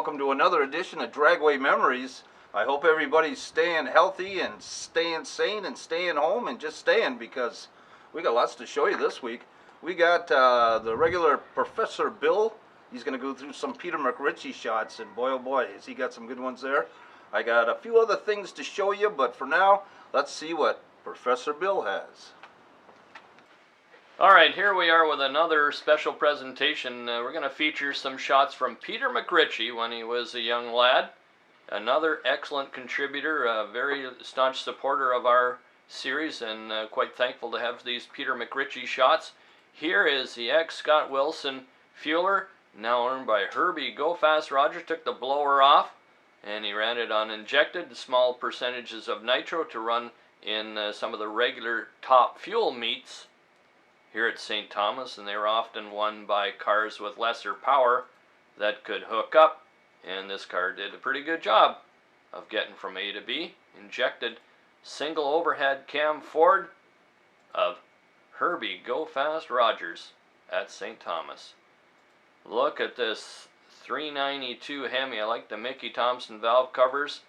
welcome to another edition of Dragway Memories. I hope everybody's staying healthy and staying sane and staying home and just staying, because we got lots to show you this week. We got the regular Professor Bill. He's going to go through some Peter McRitchie shots, and boy oh boy, has he got some good ones there. I got a few other things to show you, but for now, let's see what Professor Bill has. Alright, here we are with another special presentation. We're going to feature some shots from Peter McRitchie when he was a young lad. Another excellent contributor, a very staunch supporter of our series, and quite thankful to have these Peter McRitchie shots. Here is the ex-Scott Wilson fueler, now owned by Herbie Go Fast Rogers. Took the blower off and he ran it on injected small percentages of nitro to run in some of the regular top fuel meets here at St. Thomas, and they were often won by cars with lesser power that could hook up, and this car did a pretty good job of getting from A to B. Injected single overhead cam Ford of Herbie Go Fast Rogers at St. Thomas. Look at this 392 Hemi. I like the Mickey Thompson valve covers.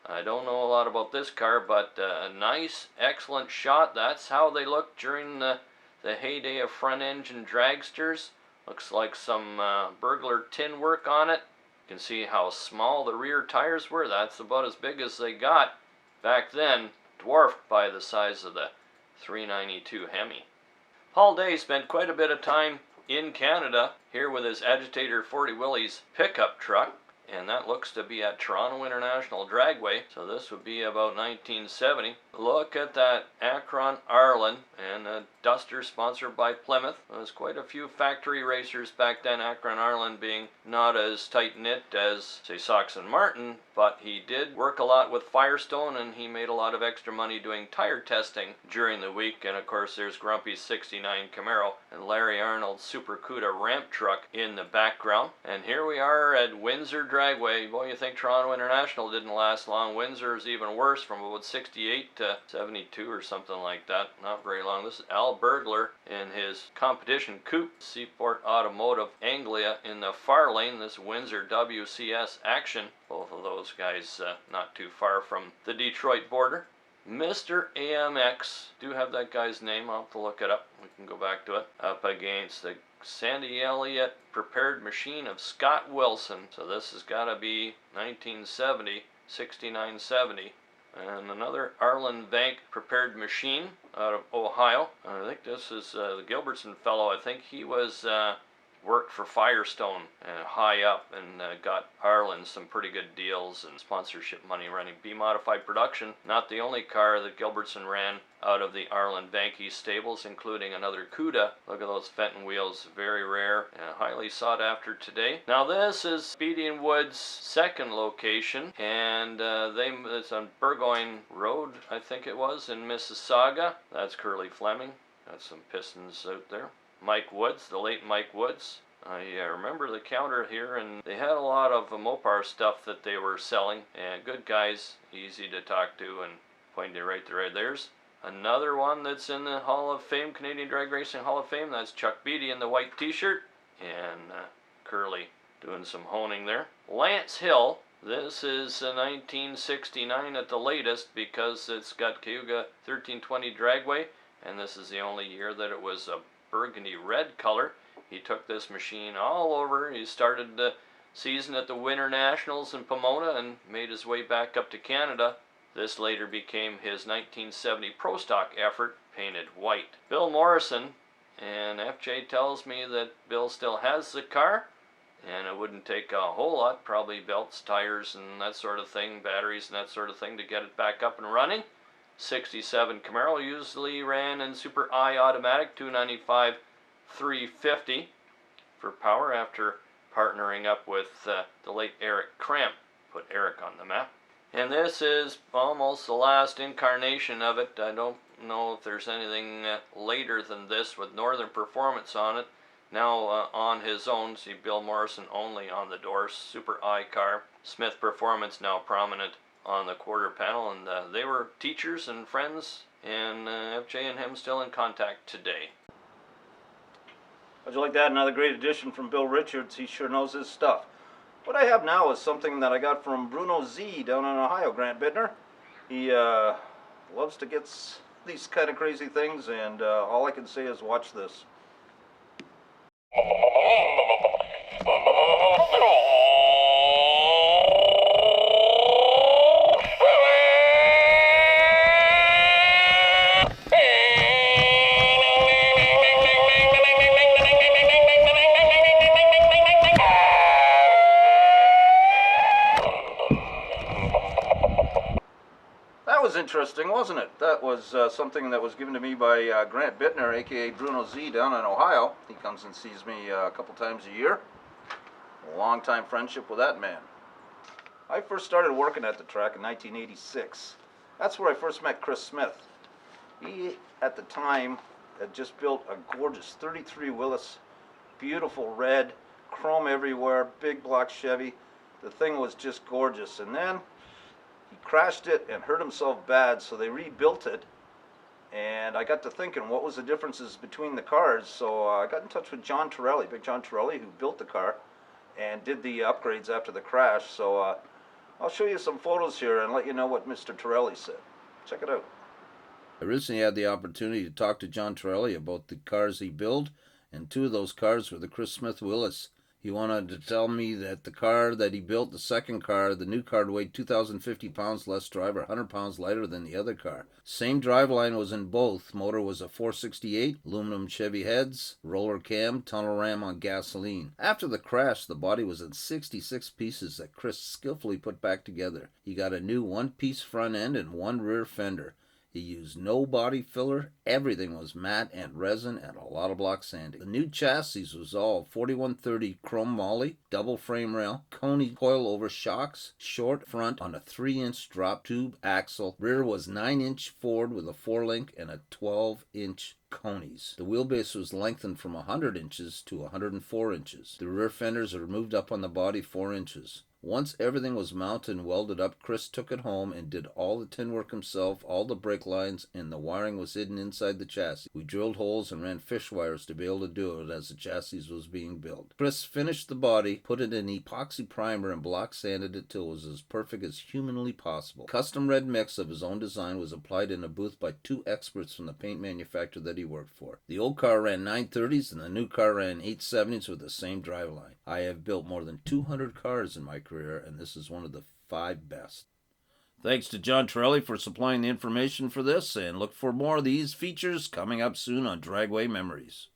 I don't know a lot about this car, but a nice, excellent shot. That's how they look during the heyday of front-engine dragsters. Looks like some burglar tin work on it. You can see how small the rear tires were. That's about as big as they got back then, dwarfed by the size of the 392 Hemi. Paul Day spent quite a bit of time in Canada here with his Agitator 40 Willys pickup truck, and that looks to be at Toronto International Dragway, so this would be about 1970. Look at that Akron Arlen, and a Duster sponsored by Plymouth. There's quite a few factory racers back then, Akron Arlen being not as tight-knit as, say, Sox and Martin, but he did work a lot with Firestone, and he made a lot of extra money doing tire testing during the week. And of course there's Grumpy's 69 Camaro and Larry Arnold's Super Cuda ramp truck in the background. And here we are at Windsor Dragway. Boy, you think Toronto International didn't last long. Windsor is even worse, from about 68 to 72 or something like that. Not very long. This is Al Burglar in his competition coupe, Seaport Automotive Anglia in the far lane. This Windsor WCS Action. Both of those guys not too far from the Detroit border. Mr. AMX, do have that guy's name, I'll have to look it up, we can go back to it, up against the Sandy Elliott prepared machine of Scott Wilson. So this has got to be 1970, 69-70. And another Arlen Bank prepared machine out of Ohio. I think this is the Gilbertson fellow. I think he was worked for Firestone and high up, and got Arlen some pretty good deals and sponsorship money running B-modified production. Not the only car that Gilbertson ran out of the Arlen Banky stables, including another Cuda. Look at those Fenton wheels, very rare and highly sought after today. Now this is Speedy and Wood's second location, and it's on Burgoyne Road, I think it was, in Mississauga. That's Curly Fleming. Got some pistons out there. Mike Woods, the late Mike Woods. I remember the counter here, and they had a lot of Mopar stuff that they were selling, and good guys, easy to talk to, and pointing right there. There's another one that's in the Hall of Fame, Canadian Drag Racing Hall of Fame. That's Chuck Beatty in the white t-shirt, and Curly doing some honing there. Lance Hill, this is 1969 at the latest, because it's got Cayuga 1320 Dragway, and this is the only year that it was a burgundy red color. He took this machine all over. He started the season at the Winter Nationals in Pomona and made his way back up to Canada. This later became his 1970 Pro Stock effort, painted white. Bill Morrison, and FJ tells me that Bill still has the car, and it wouldn't take a whole lot, probably belts, tires, and that sort of thing, batteries and that sort of thing to get it back up and running. 67 Camaro, usually ran in Super I automatic, 295 350 for power, after partnering up with the late Eric Cramp, put Eric on the map. And this is almost the last incarnation of it. I don't know if there's anything later than this with Northern Performance on it. Now on his own, see Bill Morrison only on the doors, Super I car. Smith Performance now prominent on the quarter panel, and they were teachers and friends, and FJ and him still in contact today. How'd you like that? Another great addition from Bill Richards. He sure knows his stuff. What I have now is something that I got from Bruno Z down in Ohio, Grant Bittner. He loves to get these kind of crazy things, and all I can say is watch this. That was interesting, wasn't it? That was something that was given to me by Grant Bittner, aka Bruno Z, down in Ohio. He comes and sees me a couple times a year. A long time friendship with that man. I first started working at the track in 1986. That's where I first met Chris Smith. He, at the time, had just built a gorgeous 33 Willis, beautiful red, chrome everywhere, big block Chevy. The thing was just gorgeous. And then he crashed it and hurt himself bad, so they rebuilt it. And I got to thinking, what was the differences between the cars? So I got in touch with John Torelli, Big John Torelli, who built the car and did the upgrades after the crash. So I'll show you some photos here and let you know what Mr. Torelli said. Check it out. I recently had the opportunity to talk to John Torelli about the cars he built, and two of those cars were the Chris Smith Willis. He wanted to tell me that the car that he built, the second car, the new car, weighed 2,050 pounds less drive, or 100 pounds lighter than the other car. Same driveline was in both. Motor was a 468, aluminum Chevy heads, roller cam, tunnel ram on gasoline. After the crash, the body was in 66 pieces that Chris skillfully put back together. He got a new one-piece front end and one rear fender. He used no body filler, everything was matte and resin, and a lot of block sanding. The new chassis was all 4130 chrome moly, double frame rail, Coney coil-over shocks, short front on a 3-inch drop tube axle. Rear was 9-inch Ford with a 4-link and a 12-inch Coneys. The wheelbase was lengthened from 100 inches to 104 inches. The rear fenders are moved up on the body 4 inches. Once everything was mounted and welded up, Chris took it home and did all the tin work himself, all the brake lines, and the wiring was hidden inside the chassis. We drilled holes and ran fish wires to be able to do it as the chassis was being built. Chris finished the body, put it in epoxy primer, and block sanded it till it was as perfect as humanly possible. Custom red mix of his own design was applied in a booth by two experts from the paint manufacturer that he worked for. The old car ran 930s and the new car ran 870s with the same driveline. I have built more than 200 cars in my career, and this is one of the 5 best. Thanks to John Torelli for supplying the information for this, and look for more of these features coming up soon on Dragway Memories.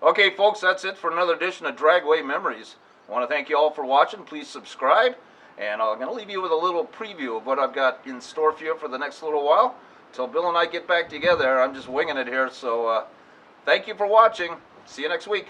Okay, folks, that's it for another edition of Dragway Memories. I want to thank you all for watching. Please subscribe, and I'm going to leave you with a little preview of what I've got in store for you for the next little while. Until Bill and I get back together, I'm just winging it here, so thank you for watching. See you next week.